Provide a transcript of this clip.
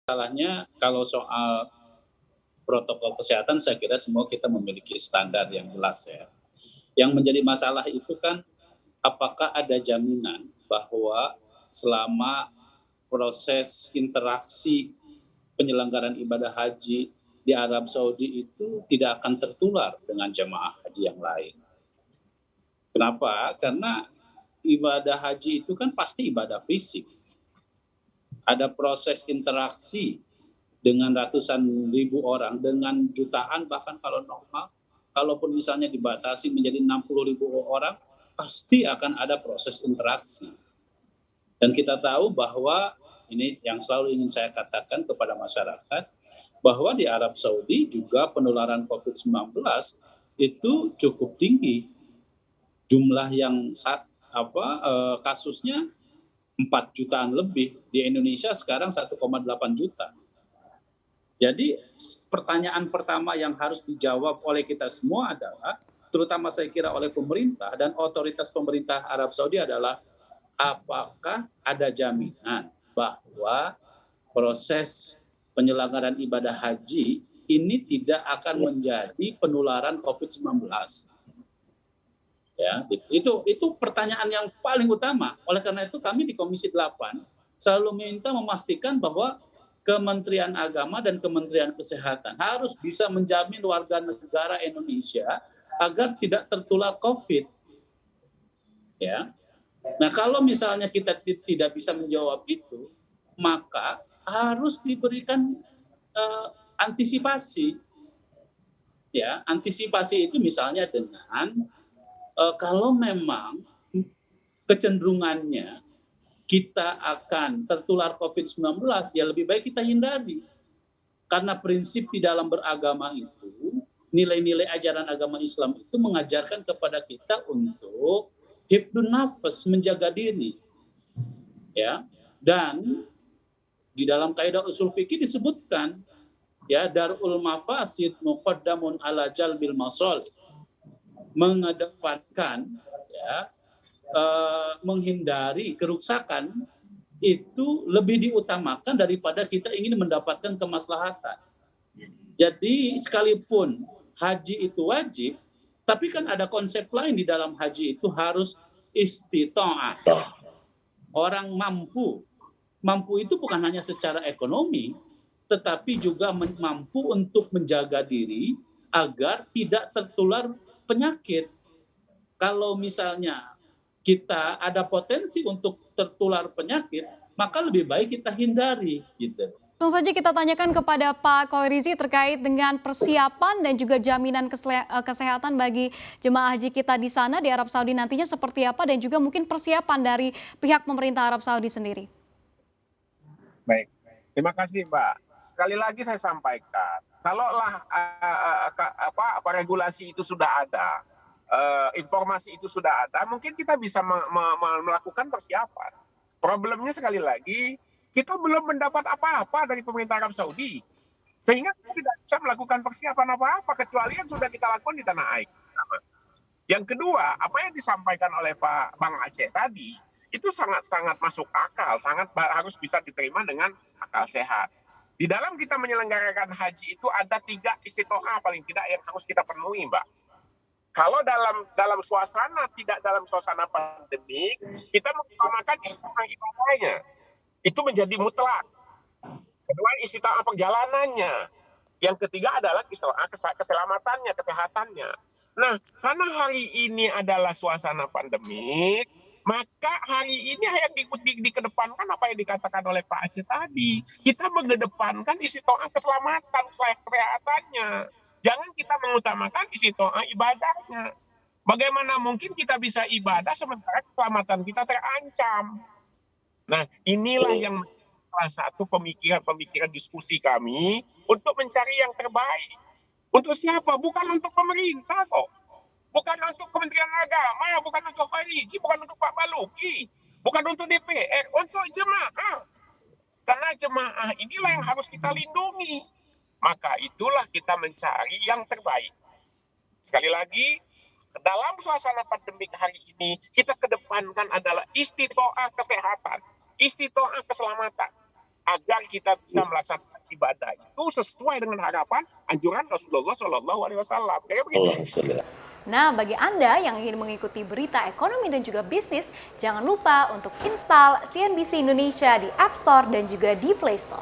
Masalahnya kalau soal protokol kesehatan saya kira semua kita memiliki standar yang jelas ya. Yang menjadi masalah itu kan apakah ada jaminan bahwa selama proses interaksi penyelenggaraan ibadah haji di Arab Saudi itu tidak akan tertular dengan jemaah haji yang lain. Kenapa? Karena ibadah haji itu kan pasti ibadah fisik. Ada proses interaksi dengan ratusan ribu orang, dengan jutaan bahkan kalau normal, kalaupun misalnya dibatasi menjadi 60.000 orang, pasti akan ada proses interaksi. Dan kita tahu bahwa ini yang selalu ingin saya katakan kepada masyarakat, bahwa di Arab Saudi juga penularan COVID-19 itu cukup tinggi. Jumlah yang kasusnya 4 jutaan lebih, di Indonesia sekarang 1,8 juta. Jadi pertanyaan pertama yang harus dijawab oleh kita semua adalah, terutama saya kira oleh pemerintah dan otoritas pemerintah Arab Saudi adalah, apakah ada jaminan bahwa proses penyelenggaraan ibadah haji ini tidak akan menjadi penularan COVID-19? Ya, itu pertanyaan yang paling utama. Oleh karena itu kami di Komisi 8 selalu minta memastikan bahwa Kementerian Agama dan Kementerian Kesehatan harus bisa menjamin warga negara Indonesia agar tidak tertular COVID. Ya. Nah, kalau misalnya kita tidak bisa menjawab itu, maka harus diberikan antisipasi. Ya, antisipasi itu misalnya dengan kalau memang kecenderungannya kita akan tertular COVID-19, ya lebih baik kita hindari. Karena prinsip di dalam beragama itu, nilai-nilai ajaran agama Islam itu mengajarkan kepada kita untuk hifdun nafas, menjaga diri. Ya. Dan di dalam kaidah usul fikih disebutkan, ya, darul mafasid muqaddamun ala jalbil masalih. Mengedepankan, ya, menghindari kerusakan itu lebih diutamakan daripada kita ingin mendapatkan kemaslahatan. Jadi sekalipun haji itu wajib, tapi kan ada konsep lain di dalam haji itu harus istita'ah. Orang mampu. Mampu itu bukan hanya secara ekonomi, tetapi juga mampu untuk menjaga diri agar tidak tertular penyakit. Kalau misalnya kita ada potensi untuk tertular penyakit, maka lebih baik kita hindari, gitu. Langsung saja kita tanyakan kepada Pak Khoirizi terkait dengan persiapan dan juga jaminan kesehatan bagi jemaah haji kita di sana di Arab Saudi nantinya seperti apa, dan juga mungkin persiapan dari pihak pemerintah Arab Saudi sendiri. Baik, terima kasih Mbak. Sekali lagi saya sampaikan, kalaulah regulasi itu sudah ada, informasi itu sudah ada, mungkin kita bisa melakukan persiapan. Problemnya sekali lagi, kita belum mendapat apa-apa dari pemerintah Arab Saudi, sehingga kita tidak bisa melakukan persiapan apa-apa kecuali yang sudah kita lakukan di tanah air. Yang kedua, apa yang disampaikan oleh Pak Bang Aceh tadi itu sangat-sangat masuk akal, sangat harus bisa diterima dengan akal sehat. Di dalam kita menyelenggarakan haji itu ada 3 istitoah paling tidak yang harus kita penuhi, Mbak. Kalau dalam suasana tidak dalam suasana pandemik, kita mengutamakan istitoah ibadahnya. Itu menjadi mutlak. Kedua, istitoah perjalanannya. Yang ketiga adalah istitoah keselamatannya, kesehatannya. Nah, karena hari ini adalah suasana pandemik, maka hari ini yang dikedepankan apa yang dikatakan oleh Pak Aceh tadi. Kita mengedepankan istitoah keselamatan, kesehatannya. Jangan kita mengutamakan istitoah ibadahnya. Bagaimana mungkin kita bisa ibadah sementara keselamatan kita terancam? Nah, inilah yang salah satu pemikiran diskusi kami untuk mencari yang terbaik. Untuk siapa? Bukan untuk pemerintah kok. Bukan untuk Kementerian Agama, bukan untuk Khoirizi, bukan untuk Pak Baluki, bukan untuk DPR, untuk jemaah. Karena jemaah inilah yang harus kita lindungi. Maka itulah kita mencari yang terbaik. Sekali lagi, dalam suasana pandemik hari ini, kita kedepankan adalah istitoah kesehatan, istitoah keselamatan. agar kita bisa melaksanakan ibadah itu sesuai dengan harapan anjuran Rasulullah SAW. Kayak begitu. Nah, bagi Anda yang ingin mengikuti berita ekonomi dan juga bisnis, jangan lupa untuk install CNBC Indonesia di App Store dan juga di Play Store.